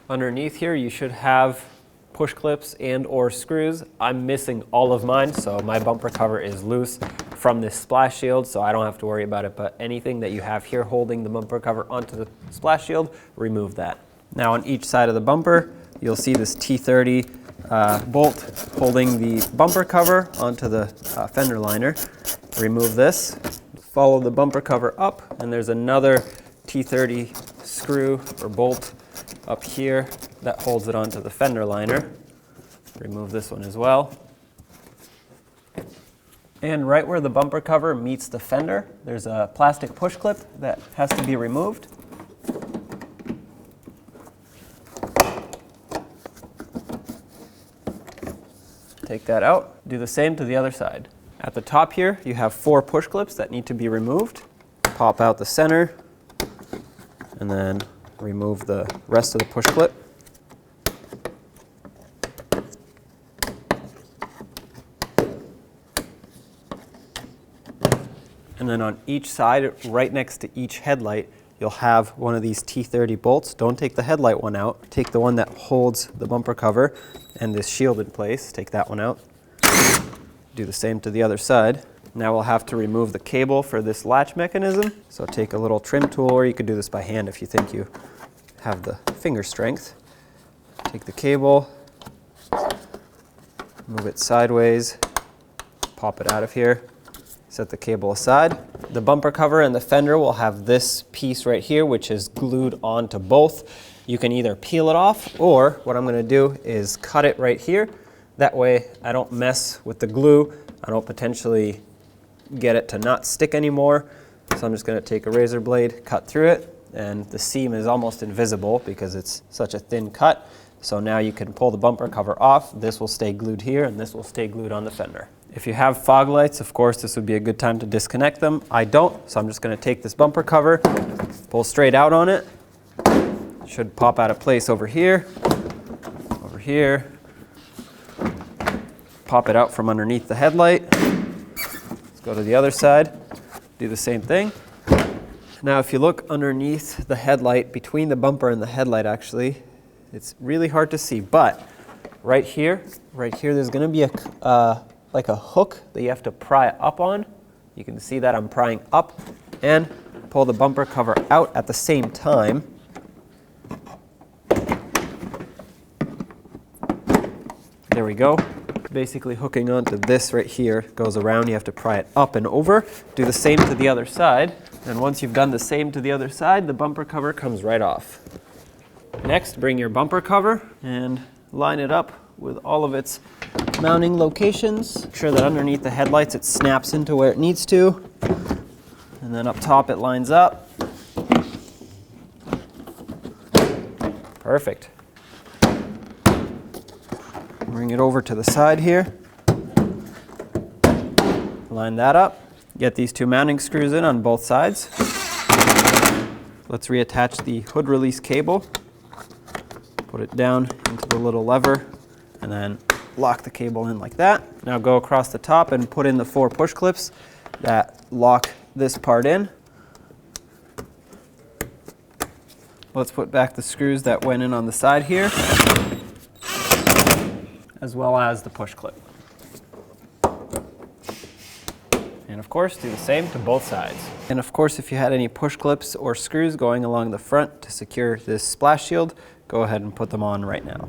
Underneath here, you should have push clips and or screws. I'm missing all of mine, so my bumper cover is loose from this splash shield, so I don't have to worry about it, but anything that you have here holding the bumper cover onto the splash shield, remove that. Now on each side of the bumper, you'll see this T30 bolt holding the bumper cover onto the fender liner. Remove this, follow the bumper cover up, and there's another T30 screw or bolt up here that holds it onto the fender liner. Remove this one as well. And right where the bumper cover meets the fender, there's a plastic push clip that has to be removed. Take that out. Do the same to the other side. At the top here, you have 4 push clips that need to be removed. Pop out the center, and then remove the rest of the push clip. And then on each side, right next to each headlight, you'll have one of these T30 bolts. Don't take the headlight one out. Take the one that holds the bumper cover and this shield in place. Take that one out. Do the same to the other side. Now we'll have to remove the cable for this latch mechanism. So take a little trim tool, or you could do this by hand if you think you have the finger strength. Take the cable, move it sideways, pop it out of here. Set the cable aside. The bumper cover and the fender will have this piece right here, which is glued onto both. You can either peel it off, or what I'm going to do is cut it right here. That way I don't mess with the glue. I don't potentially get it to not stick anymore. So I'm just going to take a razor blade, cut through it, and the seam is almost invisible because it's such a thin cut. So now you can pull the bumper cover off. This will stay glued here, and this will stay glued on the fender. If you have fog lights, of course, this would be a good time to disconnect them. I don't, so I'm just going to take this bumper cover, pull straight out on it. It should pop out of place over here, pop it out from underneath the headlight. Let's go to the other side, do the same thing. Now if you look underneath the headlight, between the bumper and the headlight actually, it's really hard to see, but right here, there's going to be like a hook that you have to pry up on. You can see that I'm prying up and pull the bumper cover out at the same time. There we go. Basically hooking onto this right here, goes around, you have to pry it up and over. Do the same to the other side, and once you've done the same to the other side, the bumper cover comes right off. Next, bring your bumper cover and line it up with all of its mounting locations. Make sure that underneath the headlights it snaps into where it needs to, and then up top it lines up. Perfect. Bring it over to the side here. Line that up. Get these 2 mounting screws in on both sides. Let's reattach the hood release cable. Put it down into the little lever and then lock the cable in like that. Now go across the top and put in the 4 push clips that lock this part in. Let's put back the screws that went in on the side here, as well as the push clip. And of course, do the same to both sides. And of course, if you had any push clips or screws going along the front to secure this splash shield, go ahead and put them on right now.